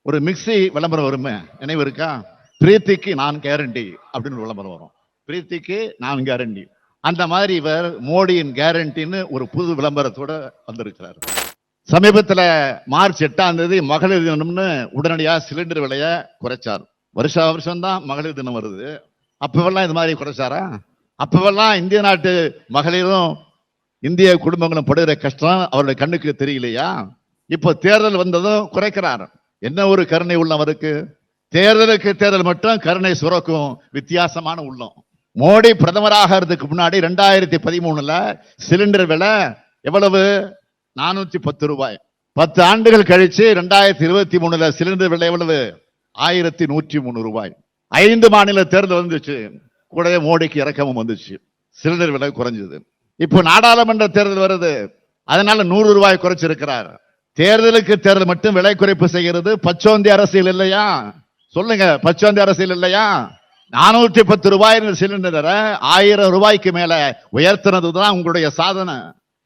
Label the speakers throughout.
Speaker 1: ஒரு மிக்ஸி விளம்பரம் வருமே, நினைவு இருக்கா? பிரீத்திக்கு நான் கேரண்டி அப்படின்னு விளம்பரம் வரும். பிரீத்திக்கு நான் கேரண்டி. அந்த மாதிரி இவர் மோடியின் கேரண்டின்னு ஒரு புது விளம்பரத்தோட வந்திருக்கிறார். சமீபத்தில் மார்ச் 8ஆம் தேதி மகளிர் தினம்னு உடனடியா சிலிண்டர் விலைய குறைச்சார். வருஷா வருஷம் தான் மகளிர் தினம் வருது. அப்பவெல்லாம் இது மாதிரி குறைச்சாரா? அப்பவெல்லாம் இந்திய நாட்டு மகளிரும் இந்திய குடும்பங்களும் படுகிற கஷ்டம் அவருடைய கண்ணுக்கு தெரியலையா? இப்போ தேர்தல் வந்ததும் குறைக்கிறார். என்ன ஒரு கருணை உள்ளம் அவருக்கு! தேர்தலுக்கு தேர்தல் மட்டும் கருணை சுரக்கும் வித்தியாசமான உள்ளம். மோடி பிரதமராக இருந்ததுக்கு முன்னாடி 2013 சிலிண்டர் விலை எவ்வளவு? 410 ரூபாய். 10 ஆண்டுகள் கழிச்சு 2023 சிலிண்டர் விலை எவ்வளவு? 1103 ரூபாய். 5 மாநில தேர்தல் வந்துச்சு, கூடவே மோடிக்கு இறக்கமும் வந்துச்சு, சிலிண்டர் விலை குறைஞ்சது. இப்போ நாடாளுமன்ற தேர்தல் வருது, அதனால 100 ரூபாய் குறைச்சிருக்கிறார். தேர்தலுக்கு தேர்தல் மட்டும் விலை குறைப்பு செய்கிறது பச்சோந்தி அரசியல் இல்லையா? சொல்லுங்க, பச்சோந்தி அரசியல் இல்லையா? 410 ரூபாய் சிலிண்டரை 1000 ரூபாய்க்கு மேல உயர்த்தினதுதான் உங்களுடைய சாதனை.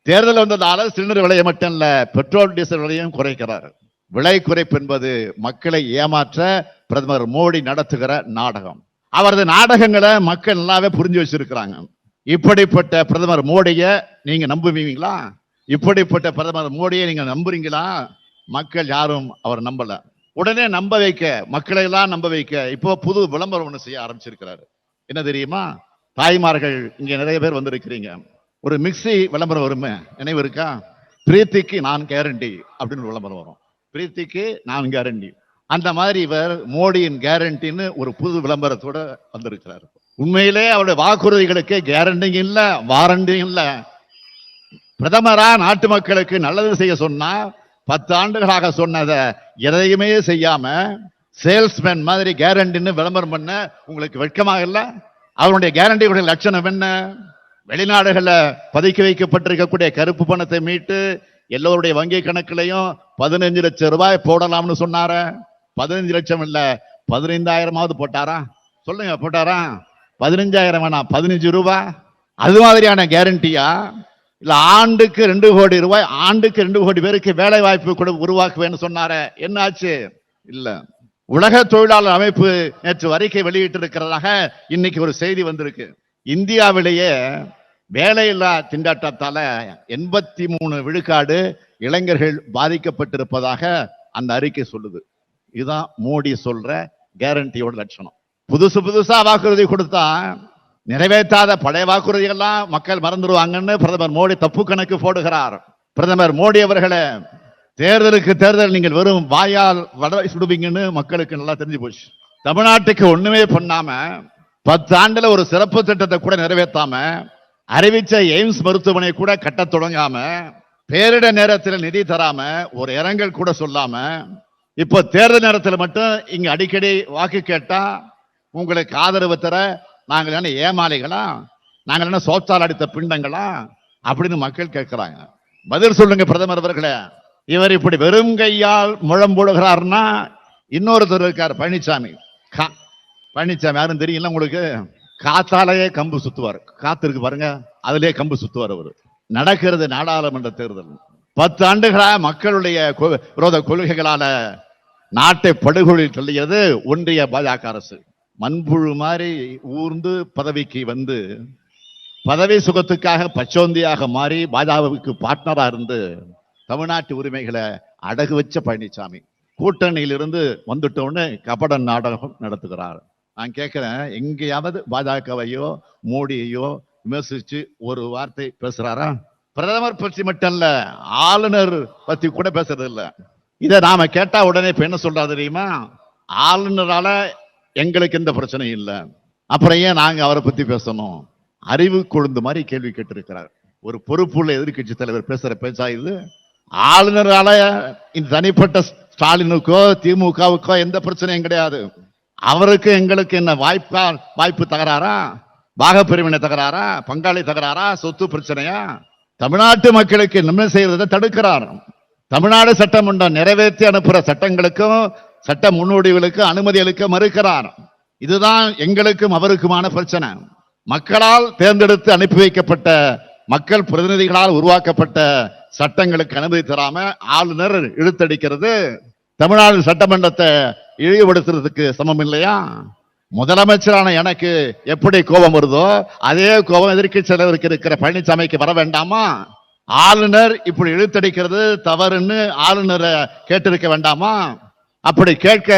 Speaker 1: தேர்தல் வந்ததால சிலிண்டர் விலையை மட்டும் இல்ல, பெட்ரோல் டீசல் விலையும் குறைக்கிறார். விலை குறைப்பு என்பது மக்களை ஏமாற்ற பிரதமர் மோடி நடத்துகிற நாடகம். அவரது நாடகங்களை மக்கள் நல்லாவே புரிஞ்சு வச்சிருக்கிறாங்க. இப்படிப்பட்ட பிரதமர் மோடியை நீங்க நம்புவீங்களா? இப்படிப்பட்ட பிரதமர் மோடியை நீங்க நம்புறீங்களா? மக்கள் யாரும் அவர் நம்பல. உடனே நம்ப வைக்க, மக்களை எல்லாம் நம்ப வைக்க இப்போ புது விளம்பரம் ஒண்ணு செய்ய ஆரம்பிச்சிருக்கிறாரு. என்ன தெரியுமா? தாய்மார்கள் இங்க நிறைய பேர் வந்திருக்கிறீங்க. ஒரு மிக்ஸி விளம்பரம் வருமே, நினைவு இருக்கா? பிரீத்திக்கு நான் கேரண்டி அப்படின்னு விளம்பரம் வரும். பிரீத்திக்கு நான் கேரண்டி. அந்த மாதிரி இவர் மோடியின் கேரண்டின்னு ஒரு புது விளம்பரத்தோட வந்திருக்கிறார். உண்மையிலே அவருடைய வாக்குறுதிகளுக்கு கேரண்டியும் இல்ல, வாரண்டியும் இல்ல. பிரதமரா நாட்டு மக்களுக்கு நல்லது செய்ய சொன்னா 10 ஆண்டுகளாக சொன்னதை எதையுமே செய்யாம சேல்ஸ்மேன் மாதிரி கேரண்டின்னு விளம்பரம் பண்ண உங்களுக்கு வெட்கமாக இல்ல? அவருடைய கேரண்டியுடைய லட்சணம் என்ன? வெளிநாடுகள்ல பதுக்கி வைக்கப்பட்டிருக்கக்கூடிய கருப்பு பணத்தை மீட்டு எல்லோருடைய வங்கி கணக்கிலையும் 15 லட்சம் ரூபாய் போடலாம்னு சொன்னார. 15 லட்சம் இல்ல, 15,000 போட்டாரா? சொல்லுங்க, போட்டாரா? 15,000 வேணாம், 15 ரூபாய். அது மாதிரியான கேரண்டியா? இல்ல ஆண்டுக்கு 2 கோடி ரூபாய், ஆண்டுக்கு 2 கோடி பேருக்கு வேலை வாய்ப்பு கூட உருவாக்குவேன்னு சொன்னார. என்ன ஆச்சு? இல்ல. உலக தொழிலாளர் அமைப்பு நேற்று அறிக்கை வெளியிட்டு இருக்கிறதாக இன்னைக்கு ஒரு செய்தி வந்திருக்கு. இந்தியாவிலேயே வேலையில்லா திண்டாட்டத்தால 83 விழுக்காடு இளைஞர்கள் பாதிக்கப்பட்டிருப்பதாக அந்த அறிக்கை சொல்லுது. இதுதான் மோடி சொல்ற கேரண்டியோட லட்சணம். புதுசா வாக்குறுதி கொடுத்தா நிறைவேற்றாத பழைய வாக்குறுதிகள்லாம் மக்கள் மறந்துடுவாங்கன்னு பிரதமர் மோடி தப்பு கணக்கு போடுகிறார். பிரதமர் மோடி அவர்களே, தேர்தலுக்கு தேர்தல் நீங்கள் வெறும் வாயால் வடை சுடுவீங்கன்னு மக்களுக்கு நல்லா தெரிஞ்சு போச்சு. தமிழ்நாட்டுக்கு ஒண்ணுமே பண்ணாம 10 ஆண்டுல ஒரு சிறப்பு திட்டத்தை கூட நிறைவேற்றாம, அறிவிச்ச எய்ம்ஸ் மருத்துவமனை கூட கட்ட தொடங்காம, பேரிட நேரத்தில் நிதி தராம, ஒரு இரங்கல் கூட சொல்லாம, இப்போ தேர்தல் நேரத்தில் மட்டும் இங்க அடிக்கடி வாக்கு கேட்டா உங்களுக்கு ஆதரவு தர நாங்கள் என்ன ஏமாளிகளா? நாங்கள் என்ன சோத்தால் அடித்த பிண்டங்களா அப்படின்னு மக்கள் கேட்கிறாங்க. பதில் சொல்லுங்க பிரதமர் அவர்களே. இவர் இப்படி வெறும் கையால் முழம் போடுகிறார்னா இன்னொருத்தர் இருக்கார், பழனிசாமி. பழனிசாமி யாரும் தெரியல உங்களுக்கு? காத்தாலேயே கம்பு சுத்துவார். காத்து இருக்கு பாருங்க, அதுலயே கம்பு சுத்துவார் அவர். நடக்கிறது நாடாளுமன்ற தேர்தல். 10 ஆண்டுகளாக மக்களுடைய விரோத கொள்கைகளால நாட்டை படுகொலில் தள்ளியது ஒன்றிய பாஜக அரசு. மண்புழு மாதிரி ஊர்ந்து பதவிக்கு வந்து பதவி சுகத்துக்காக பச்சோந்தியாக மாறி பாஜகவுக்கு பார்ட்னரா இருந்து தமிழ்நாட்டு உரிமைகளை அடகு வச்ச பழனிசாமி கூட்டணியிலிருந்து வந்துட்டோன்னு கபட நாடகம் நடத்துகிறார். நான் கேட்கிறேன், எங்கேயாவது பாஜகவையோ மோடியையோ விமர்சிச்சு ஒரு வார்த்தை பேசுறாரா? பிரதமர் பற்றி மட்டும் இல்ல, ஆளுநர் பத்தி கூட பேசுறது இல்ல. இதை நாம கேட்டா உடனே இப்ப என்ன சொல்றா தெரியுமா? ஆளுநரால எங்களுக்கு எந்த பிரச்சனையும் இல்லை, அப்புறம் ஏன் நாங்க அவரை பத்தி பேசணும்? அறிவு கொழுந்து மாதிரி கேள்வி கேட்டிருக்கிறார். ஒரு பொறுப்புள்ள எதிர்கட்சி தலைவர் பேசுற பேச்சா இது? ஆளுநரால இந்த தனிப்பட்ட ஸ்டாலினுக்கோ திமுகவுக்கோ எந்த பிரச்சனையும் கிடையாது. அவருக்கு எங்களுக்கு என்ன வாய்ப்பு தகராறா? பாகப்பிரிவினை தகராறா? பங்காளி தகராறா? சொத்து பிரச்சனையா? தமிழ்நாட்டு மக்களுக்கு நன்மை செய்யறதை தடுக்கிறார். தமிழ்நாடு சட்டமன்றம் நிறைவேற்றி அனுப்புற சட்டங்களுக்கும் சட்ட முன்னோடிகளுக்கு அனுமதி அளிக்க மறுக்கிறார். இதுதான் எங்களுக்கும் அவருக்குமான பிரச்சனை. மக்களால் தேர்ந்தெடுத்து அனுப்பி வைக்கப்பட்ட மக்கள் பிரதிநிதிகளால் உருவாக்கப்பட்ட சட்டங்களுக்கு அனுமதி தராம ஆளுநர் இழுத்தடிக்கிறது தமிழ்நாடு சட்டமன்றத்தை இழிவுபடுத்துறதுக்கு சமம் இல்லையா? முதலமைச்சரான எனக்கு எப்படி கோபம் வருதோ அதே கோபம் எதிர்க்கட்சி தலைவருக்கு இருக்கிற பழனிசாமிக்கு வர வேண்டாமா? ஆளுநர் இப்படி இழுத்தடிக்கிறது தவறுன்னு ஆளுநரை கேட்டிருக்க வேண்டாமா? அப்படி கேட்க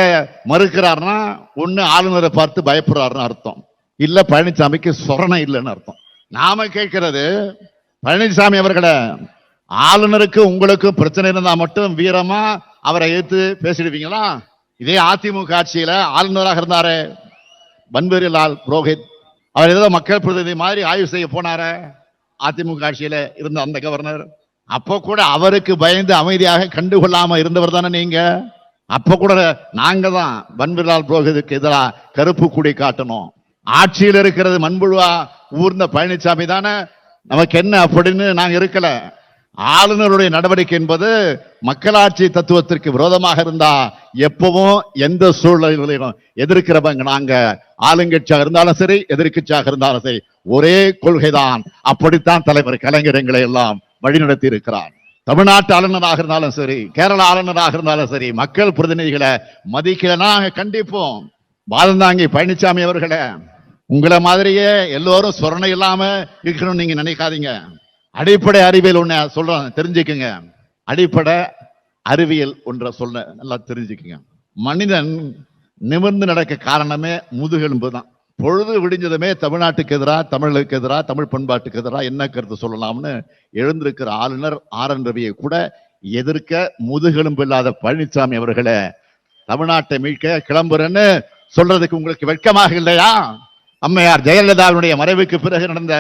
Speaker 1: மறுக்கிறார்னா ஒண்ணு ஆளுநரை பார்த்து பயப்படுறாருன்னு அர்த்தம், இல்ல பழனிசாமிக்கு சொரணை இல்லைன்னு அர்த்தம். நாம கேட்கிறது பழனிசாமி அவர்களை, ஆளுநருக்கு உங்களுக்கு பிரச்சனை இருந்தா மட்டும் வீரமா அவரை எதிர்த்து பேசிடுவீங்களா? இதே அதிமுக ஆட்சியில ஆளுநராக இருந்தாரு பன்வாரிலால் புரோஹித், அவர் ஏதோ மக்கள் பிரதிநிதி மாதிரி ஆய்வு செய்ய போனாரு அதிமுக ஆட்சியில இருந்த அந்த கவர்னர். அப்போ கூட அவருக்கு பயந்து அமைதியாக கண்டுகொள்ளாம இருந்தவர் தானே நீங்க. அப்ப கூட நாங்க தான் பன்வாரிலால் புரோஹித்துக்கு எதிராக கருப்பு கொடி காட்டணும். ஆட்சியில் இருக்கிறது மண்புழுவா ஊர்ந்த பழனிசாமி தானே, நமக்கு என்ன அப்படின்னு நாங்க இருக்கல. ஆளுநருடைய நடவடிக்கை என்பது மக்களாட்சி தத்துவத்திற்கு விரோதமாக இருந்தா எப்பவும் எந்த சூழ்நிலையிலும் எதிர்க்கிறவங்க நாங்க. ஆளுங்கட்சியாக இருந்தாலும் சரி எதிர்கட்சியாக இருந்தாலும் சரி ஒரே கொள்கைதான். அப்படித்தான் தலைவர் கலைஞர் எங்களை எல்லாம் வழிநடத்தி இருக்கிறார். தமிழ்நாட்டு ஆளுநராக இருந்தாலும் சரி கேரள ஆளுநராக இருந்தாலும் சரி மக்கள் பிரதிநிதிகளை மதிக்கலனா கண்டிப்போம். பாலந்தாங்கி பழனிசாமி அவர்களை, உங்களை மாதிரியே எல்லோரும் சொரணை இல்லாம இருக்கணும்னு நீங்க நினைக்காதீங்க. அடிப்படை அறிவியல் ஒண்ணு சொல்றேன், தெரிஞ்சுக்குங்க. அடிப்படை அறிவியல் ஒன்றை சொல்ல நல்லா தெரிஞ்சுக்குங்க. மனிதன் நிமிர்ந்து நடக்க காரணமே முதுகெலும்பு தான். பொழுது விடிஞ்சதுமே தமிழ்நாட்டுக்கு எதிராக தமிழுக்கு எதிராக தமிழ் பண்பாட்டுக்கு எதிராக என்ன கருத்து சொல்லலாம்னு எழுந்திருக்கிற ஆளுநர் RN ரவியை கூட எதிர்க்க முதுகெலும்பு இல்லாத பழனிசாமி அவர்களை தமிழ்நாட்டை மீட்க கிளம்புறேன்னு சொல்றதுக்கு உங்களுக்கு வெட்கமாக இல்லையா? அம்மையார் ஜெயலலிதாவுடைய மறைவுக்கு பிறகு நடந்த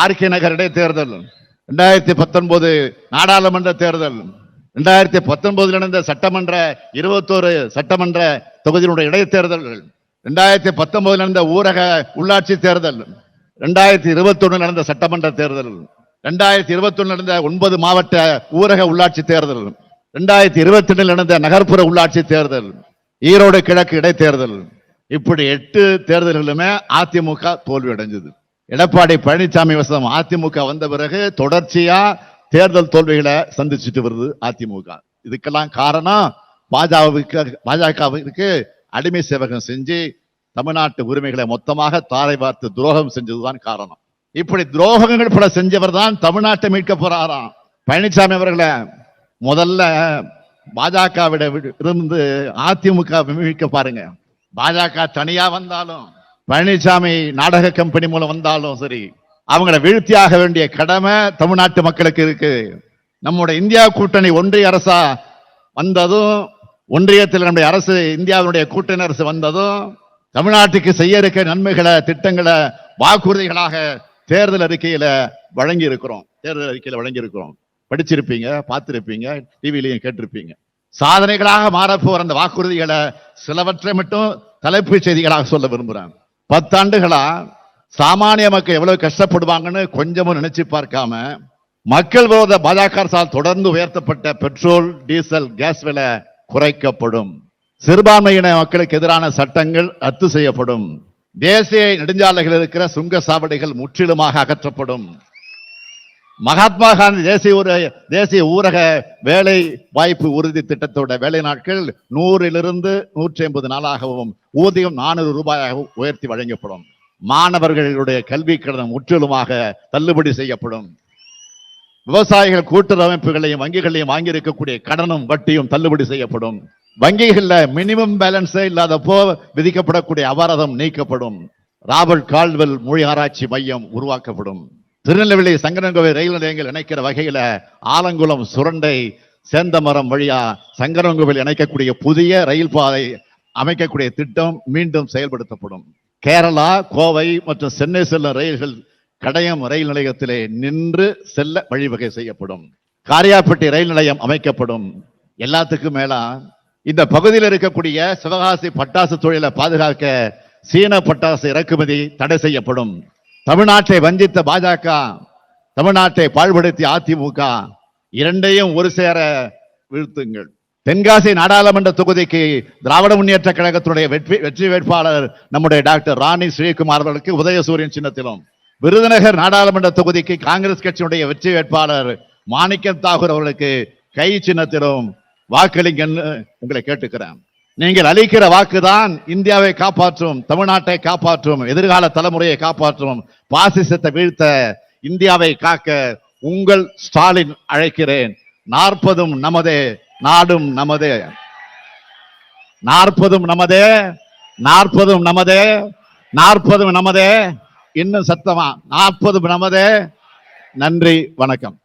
Speaker 1: RK நகர் இடைத்தேர்தல், 2019 நாடாளுமன்ற தேர்தல், 2019 நடந்த சட்டமன்ற 21 சட்டமன்ற தொகுதியினுடைய இடைத்தேர்தல்கள், 2019 நடந்த ஊரக உள்ளாட்சி தேர்தல், 2021 நடந்த சட்டமன்ற தேர்தல், 2021 நடந்த 9 மாவட்ட ஊரக உள்ளாட்சி தேர்தல், 2022 நடந்த நகர்ப்புற உள்ளாட்சி தேர்தல், ஈரோடு கிழக்கு இடைத்தேர்தல், இப்படி 8 தேர்தல்களுமே அதிமுக தோல்வி அடைஞ்சது. எடப்பாடி பழனிசாமி வசம் அதிமுக வந்த பிறகு தொடர்ச்சியா தேர்தல் தோல்விகளை சந்திச்சுட்டு வருது அதிமுக. இதுக்கெல்லாம் காரணம் பாஜகவிற்கு அடிமை சேவகம் செஞ்சு தமிழ்நாட்டு உரிமைகளை மொத்தமாக தாரை பார்த்து துரோகம் செஞ்சதுதான் காரணம். இப்படி துரோகங்கள் பல செஞ்சவர் தான் தமிழ்நாட்டை மீட்க போறாராம். பழனிசாமி அவர்களை முதல்ல பாஜகவிட இருந்து அதிமுக மீட்க பாருங்க. பாஜக தனியா வந்தாலும் பழனிசாமி நாடக கம்பெனி மூலம் வந்தாலும் சரி அவங்களை வீழ்த்தியாக வேண்டிய கடமை தமிழ்நாட்டு மக்களுக்கு இருக்கு. நம்முடைய இந்தியா கூட்டணி ஒன்றிய அரசா வந்ததும், ஒன்றியத்தில் நம்முடைய அரசு இந்தியாவுடைய கூட்டணி அரசு வந்ததும் தமிழ்நாட்டுக்கு செய்ய இருக்க நன்மைகளை திட்டங்களை வாக்குறுதிகளாக தேர்தல் அறிக்கையில வழங்கி இருக்கிறோம். படிச்சிருப்பீங்க, பார்த்திருப்பீங்க, டிவிலையும் கேட்டிருப்பீங்க. சாதனைகளாக மாறப்போற அந்த வாக்குறுதிகளை சிலவற்றை மட்டும் தலைப்புச் செய்திகளாக சொல்ல விரும்புறேன். 10 ஆண்டுகளா சாமானிய மக்கள் எவ்வளவு கஷ்டப்படுவாங்கன்னு கொஞ்சமும் நினைச்சு பார்க்காம மக்கள் விரோத பாஜக அரசால் தொடர்ந்து உயர்த்தப்பட்ட பெட்ரோல், டீசல், கேஸ் விலை குறைக்கப்படும். சிறுபான்மையின மக்களுக்கு எதிரான சட்டங்கள் ரத்து செய்யப்படும். தேசிய நெடுஞ்சாலைகள் இருக்கிற சுங்க சாவடிகள் முற்றிலுமாக அகற்றப்படும். மகாத்மா காந்தி தேசிய ஊரக வேலை வாய்ப்பு உறுதி திட்டத்தோட வேலை நாட்கள் 100 150 நாளாகவும் ஊதியம் 400 ரூபாயாகவும் உயர்த்தி வழங்கப்படும். மாணவர்களுடைய கல்வி கடன் முற்றிலுமாக தள்ளுபடி செய்யப்படும். விவசாயிகள் கூட்டுறவு அமைப்புகளையும் வங்கிகளையும் வாங்கியிருக்கக்கூடிய கடனும் வட்டியும் தள்ளுபடி செய்யப்படும். வங்கிகள்ல மினிமம் பேலன்ஸே இல்லாதப்போ விதிக்கப்படக்கூடிய அபராதம் நீக்கப்படும். ராபர்ட் கால்வெல் மொழி ஆராய்ச்சி மையம் உருவாக்கப்படும். திருநெல்வேலி சங்கரன்கோவில் ரயில் நிலையங்கள் இணைக்கிற வகையில ஆலங்குளம், சுரண்டை, சேந்தமரம் வழியா சங்கரன்கோவில் இணைக்கக்கூடிய புதிய ரயில் பாதை அமைக்கக்கூடிய திட்டம் மீண்டும் செயல்படுத்தப்படும். கேரளா, கோவை மற்றும் சென்னை செல்லும் ரயில்கள் கடையம் ரயில் நிலையத்திலே நின்று செல்ல வழிவகை செய்யப்படும். காரியாப்பட்டி ரயில் நிலையம் அமைக்கப்படும். எல்லாத்துக்கும் மேல இந்த பகுதியில் இருக்கக்கூடிய சிவகாசி பட்டாசு தொழிலை பாதுகாக்க சீன பட்டாசு இறக்குமதி தடை செய்யப்படும். தமிழ்நாட்டை வஞ்சித்த பாஜக, தமிழ்நாட்டை பாழ்படுத்திய அதிமுக இரண்டையும் ஒரு சேர வீழ்த்துங்கள். தென்காசி நாடாளுமன்ற தொகுதிக்கு திராவிட முன்னேற்ற கழகத்தினுடைய வெற்றி வேட்பாளர் நம்முடைய டாக்டர் ராணி ஸ்ரீகுமார் அவர்களுக்கு உதயசூரியன் சின்னத்திலும், விருதுநகர் நாடாளுமன்ற தொகுதிக்கு காங்கிரஸ் கட்சியினுடைய வெற்றி வேட்பாளர் மாணிக்கம் தாகூர் அவர்களுக்கு கை சின்னத்திலும் வாக்களிங்கன்னு உங்களை கேட்டுக்கிறேன். நீங்கள் அளிக்கிற வாக்குதான் இந்தியாவை காப்பாற்றும், தமிழ்நாட்டை காப்பாற்றும், எதிர்கால தலைமுறையை காப்பாற்றும். பாசிசத்தை வீழ்த்த, இந்தியாவை காக்க உங்கள் ஸ்டாலின் அழைக்கிறேன். 40 நமதே, நாடும் நமதே. 40 நமதே, 40 நமதே, 40 நமதே. இன்னும் சத்தமா 40 நமதே. நன்றி, வணக்கம்.